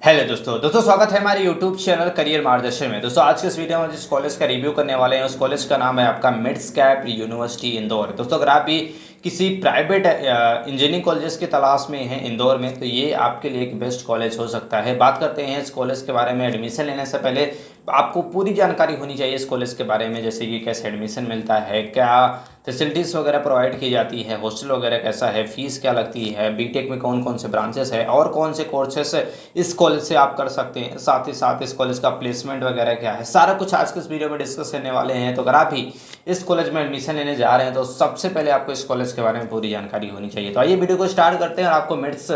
Hello दोस्तों स्वागत है हमारे यूट्यूब चैनल करियर मार्गदर्शन में। दोस्तों आज के इस वीडियो में जिस कॉलेज का रिव्यू करने वाले हैं उस कॉलेज का नाम है आपका मिडकैप यूनिवर्सिटी इंदौर। दोस्तों अगर आप भी किसी प्राइवेट इंजीनियरिंग कॉलेजेस की तलाश में हैं इंदौर में तो ये आपके लिए एक बेस्ट कॉलेज हो सकता है। बात करते हैं इस कॉलेज के बारे में। एडमिशन लेने से पहले आपको पूरी जानकारी होनी चाहिए इस कॉलेज के बारे में, जैसे कि कैसे एडमिशन मिलता है, क्या फैसिलिटीज़ वगैरह प्रोवाइड की जाती है, हॉस्टल वगैरह कैसा है, फीस क्या लगती है, बीटेक में कौन कौन से ब्रांचेस है और कौन से कोर्सेस इस कॉलेज से आप कर सकते हैं, साथ ही साथ इस कॉलेज का प्लेसमेंट वगैरह क्या है, सारा कुछ आज के इस वीडियो में डिस्कस करने वाले हैं। तो अगर आप भी इस कॉलेज में एडमिशन लेने जा रहे हैं तो सबसे पहले आपको इस कॉलेज के बारे में पूरी जानकारी होनी चाहिए। तो आइए वीडियो को स्टार्ट करते हैं और आपको मिड्स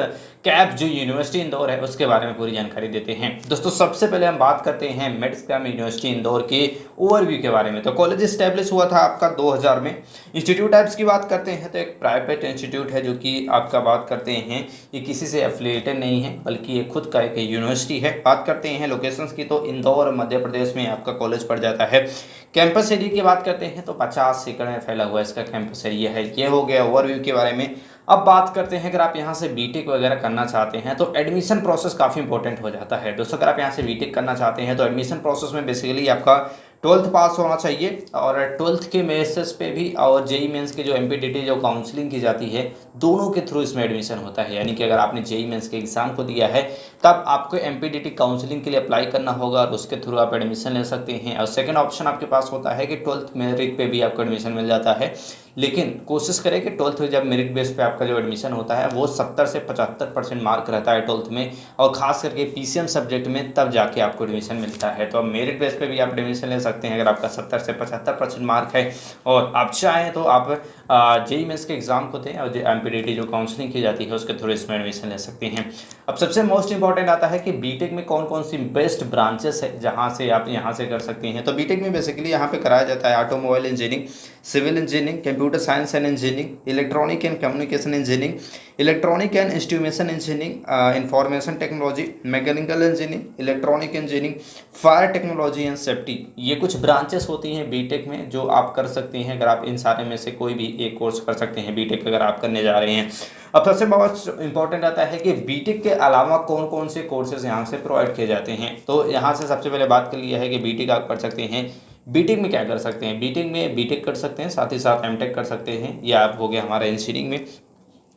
कैप जो यूनिवर्सिटी इंदौर है उसके बारे में पूरी जानकारी देते हैं। दोस्तों सबसे पहले हम बात करते हैं मिड्स कैप यूनिवर्सिटी इंदौर के ओवरव्यू के बारे में। तो कॉलेज स्टैब्लिश हुआ था आपका 2000 में। इंस्टीट्यूट टाइप्स की बात करते हैं तो एक प्राइवेट इंस्टीट्यूट है जो कि आपका बात करते हैं ये किसी से एफिलिएटेड नहीं है बल्कि ये खुद का एक यूनिवर्सिटी है। बात करते हैं लोकेशंस की तो इंदौर मध्य प्रदेश में आपका कॉलेज पड़ जाता है। कैंपस एरिया की बात करते हैं तो 50 एकड़ में फैला हुआ इसका कैंपस एरिया है। ये हो गया ओवरव्यू के बारे में। अब बात करते हैं अगर आप यहाँ से बीटेक वगैरह करना चाहते हैं तो एडमिशन प्रोसेस काफ़ी इंपॉर्टेंट हो जाता है। दोस्तों अगर आप यहाँ से बीटेक करना चाहते हैं तो एडमिशन प्रोसेस में बेसिकली आपका 12th पास होना चाहिए और 12th के बेसिस पे भी और जेई मेंस की जो एमपीटीटी जो काउंसलिंग की जाती है दोनों के थ्रू इसमें एडमिशन होता है। यानी कि अगर आपने जेई मेंस के एग्जाम को दिया है तब आपको एमपीटीटी काउंसलिंग के लिए अप्लाई करना होगा और उसके थ्रू आप एडमिशन ले सकते हैं। और सेकंड ऑप्शन आपके पास होता है कि 12th मेरिट पे भी आपको एडमिशन मिल जाता है, लेकिन कोशिश करें कि 12th जब मेरिट बेस पे आपका जो एडमिशन होता है वो 70 से 75% मार्क रहता है 12th में, और खास करके पीसीएम सब्जेक्ट में तब जाके आपको एडमिशन मिलता है। तो अब मेरिट बेस पे भी आप एडमिशन ले सकते हैं अगर आपका 70 से 75% मार्क है और आप चाहें तो आप जेई मेंस के एग्जाम को दें और एमपीटीटी जो काउंसलिंग की जाती है उसके थ्रू इसमें एडमिशन ले सकते हैं। अब सबसे मोस्ट इंपॉर्टेंट आता है कि बीटेक में कौन कौन सी बेस्ट ब्रांचेस है जहाँ से आप यहाँ से कर सकते हैं। तो बीटेक में बेसिकली यहाँ पे कराया जाता है automobile engineering, civil engineering, computer science and engineering, electronic and communication engineering, electronic and instrumentation engineering, information technology, mechanical engineering, electronic engineering, fire technology and safety. ये कुछ ब्रांचेस होती हैं बीटेक में जो आप कर सकते हैं। अगर आप इन सारे में से कोई भी एक कोर्स कर सकते हैं बीटेक अगर आप करने जा रहे हैं। अब सबसे बहुत इंपॉर्टेंट आता है कि बीटेक के अलावा कौन कौन से कोर्सेज यहाँ से प्रोवाइड किए जाते हैं। तो यहाँ से सबसे पहले बात कर लिया है कि बीटेक आप कर सकते हैं। बीटेक में क्या कर सकते हैं, बीटेक में बीटेक कर सकते हैं, साथ ही साथ एमटेक कर सकते हैं। या आप हो गया हमारा इंजीनियरिंग में।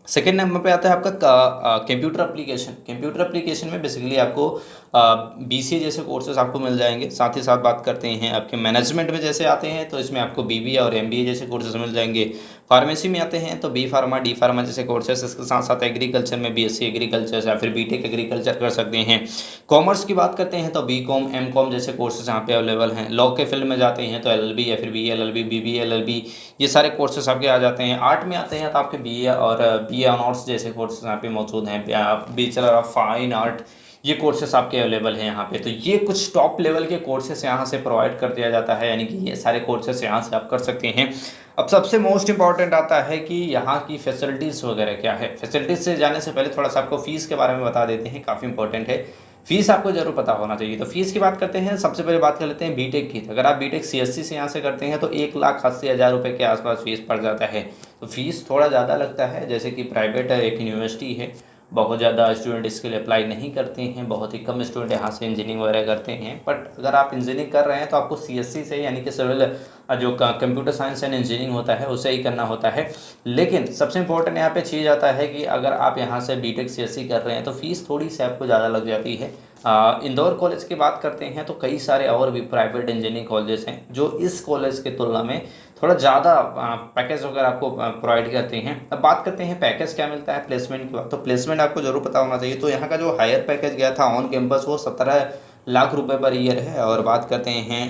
सेकेंड नंबर पे आता है आपका कंप्यूटर एप्लीकेशन। कंप्यूटर एप्लीकेशन में बेसिकली आपको बीसीए जैसे कोर्सेज आपको मिल जाएंगे। साथ ही साथ बात करते हैं आपके मैनेजमेंट में जैसे आते हैं तो इसमें आपको बीबीए और एमबीए जैसे कोर्सेज मिल जाएंगे। फार्मेसी में आते हैं तो बी फार्मा, डी फार्मा जैसे कोर्सेज। इसके साथ साथ एग्रीकल्चर में बीएससी एग्रीकल्चर या फिर बीटेक एग्रीकल्चर कर सकते हैं। कॉमर्स की बात करते हैं तो बीकॉम, एमकॉम जैसे कोर्सेज यहाँ पे अवेलेबल हैं। लॉ के फील्ड में जाते हैं तो एलएलबी या फिर बीएलएलबी, बीबीएलएलबी, ये सारे कोर्सेज आपके आ जाते हैं। आर्ट में आते हैं तो आपके बीए और बीए ऑनर्स जैसे कोर्सेज यहाँ पे मौजूद हैं। बैचलर ऑफ फाइन आर्ट, ये कोर्सेस आपके अवेलेबल हैं यहाँ पे। तो ये कुछ टॉप लेवल के कोर्सेस यहाँ से प्रोवाइड कर दिया जाता है, यानी कि ये सारे कोर्सेस यहाँ से आप कर सकते हैं। अब सबसे मोस्ट इंपॉर्टेंट आता है कि यहाँ की फैसिलिटीज़ वगैरह क्या है। फैसिलिटीज़ से जाने से पहले थोड़ा सा आपको फ़ीस के बारे में बता देते हैं, काफ़ी इंपॉर्टेंट है। फीस आपको जरूर पता होना चाहिए। तो फीस की बात करते हैं। सबसे पहले बात कर लेते हैं बीटेक की। अगर आप बीटेक सीएससी से यहाँ से करते हैं तो 1,80,000 रुपये के आसपास फीस पड़ जाता है। तो फीस थोड़ा ज़्यादा लगता है, जैसे कि प्राइवेट एक यूनिवर्सिटी है, बहुत ज़्यादा स्टूडेंट इसके लिए अप्लाई नहीं करते हैं, बहुत ही कम स्टूडेंट यहाँ से इंजीनियरिंग वगैरह करते हैं। बट अगर आप इंजीनियरिंग कर रहे हैं तो आपको सीएससी से यानी कि सिविल जो कंप्यूटर साइंस एंड इंजीनियरिंग होता है उसे ही करना होता है। लेकिन सबसे इंपॉर्टेंट यहाँ पे चीज़ आता है कि अगर आप यहाँ से बीटेक सीएससी कर रहे हैं तो फीस थोड़ी सी आपको ज़्यादा लग जाती है। इंदौर कॉलेज की बात करते हैं तो कई सारे और भी प्राइवेट इंजीनियरिंग कॉलेजेस हैं जो इस कॉलेज की तुलना में थोड़ा ज़्यादा पैकेज वगैरह आपको प्रोवाइड करते हैं। अब बात करते हैं पैकेज क्या मिलता है प्लेसमेंट की बात। तो प्लेसमेंट आपको जरूर पता होना चाहिए। तो यहाँ का जो हायर पैकेज गया था ऑन कैंपस वो 17 लाख रुपए पर ईयर है। और बात करते हैं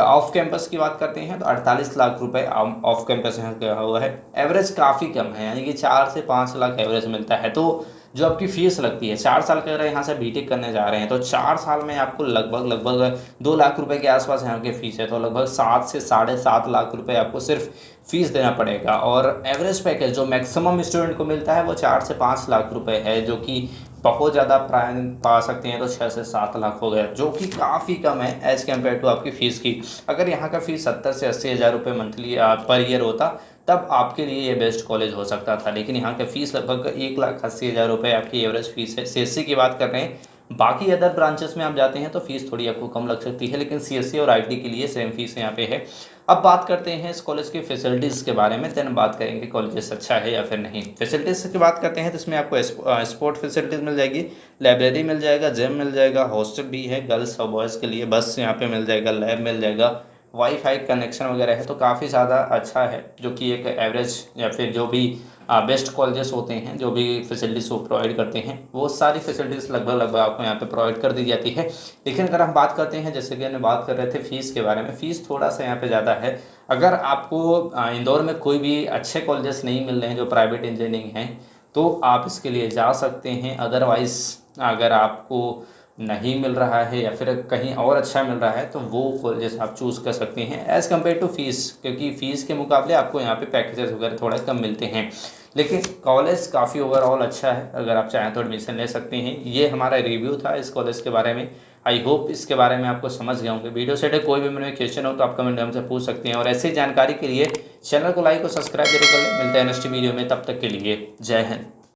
ऑफ कैंपस की बात करते हैं तो 48 लाख रुपए ऑफ कैंपस यहाँ गया हुआ है। एवरेज काफ़ी कम है, यानी कि 4 से 5 लाख एवरेज मिलता है। तो जो आपकी फीस लगती है 4 साल के अगर यहाँ से बीटेक करने जा रहे हैं तो 4 साल में आपको लगभग 2 लाख रुपए के आसपास यहाँ की फ़ीस है। तो लगभग 7 से 7.5 लाख रुपए आपको सिर्फ फीस देना पड़ेगा। और एवरेज पैकेज जो मैक्सिमम स्टूडेंट को मिलता है वो 4 से 5 लाख रुपए है, जो कि बहुत ज़्यादा प्राइम पा सकते हैं तो 6 से 7 लाख हो गया, जो कि काफ़ी कम है एज़ कम्पेयर टू आपकी फ़ीस की। अगर यहाँ का फ़ीस 70 से 80 हज़ार रुपये मंथली पर ईयर होता तब आपके लिए ये बेस्ट कॉलेज हो सकता था। लेकिन यहाँ का फ़ीस लगभग 1,80,000 रुपये आपकी एवरेज फ़ीस है। सीएससी की बात कर रहे हैं बाकी अदर ब्रांचेस में आप जाते हैं तो फीस थोड़ी आपको कम लग सकती है, लेकिन सीएससी और आईटी के लिए सेम फीस यहाँ पे है। अब बात करते हैं इस कॉलेज की फैसिलिटीज़ के बारे में, देन बात करेंगे कॉलेज अच्छा है या फिर नहीं। फैसिलिटीज़ की बात करते हैं तो इसमें आपको स्पोर्ट फैसिलिटीज़ मिल जाएगी, लाइब्रेरी मिल जाएगा, जिम मिल जाएगा, हॉस्टल भी है गर्ल्स और बॉयज़ के लिए, बस यहाँ पे मिल जाएगा, लैब मिल जाएगा, वाईफाई कनेक्शन वगैरह है, तो काफ़ी ज़्यादा अच्छा है, जो कि एक एवरेज या फिर जो भी बेस्ट कॉलेजेस होते हैं जो भी फैसिलिटीज़ वो प्रोवाइड करते हैं, वो सारी फैसिलिटीज़ लगभग आपको यहाँ पे प्रोवाइड कर दी जाती है। लेकिन अगर हम बात करते हैं, जैसे कि हमने बात कर रहे थे फ़ीस के बारे में, फ़ीस थोड़ा सा यहाँ पे ज़्यादा है। अगर आपको इंदौर में कोई भी अच्छे कॉलेजेस नहीं मिल रहे हैं जो प्राइवेट इंजीनियरिंग हैं, तो आप इसके लिए जा सकते हैं। अदरवाइज़ अगर आपको नहीं मिल रहा है या फिर कहीं और अच्छा मिल रहा है, तो वो कॉलेजेस आप चूज़ कर सकते हैं एज़ कम्पेयर टू फ़ीस, क्योंकि फ़ीस के मुकाबले आपको यहाँ पे पैकेजेस वगैरह थोड़ा कम मिलते हैं। लेकिन कॉलेज काफ़ी ओवरऑल अच्छा है, अगर आप चाहें तो एडमिशन ले सकते हैं। ये हमारा रिव्यू था इस कॉलेज के बारे में। आई होप इसके बारे में आपको समझ गए होंगे। वीडियो से कोई भी मेरे क्वेश्चन हो तो आप कमेंट हमसे पूछ सकते हैं, और ऐसी जानकारी के लिए चैनल को लाइक और सब्सक्राइब जरूर कर लें। मिलते हैं नेक्स्ट वीडियो में, तब तक के लिए जय हिंद।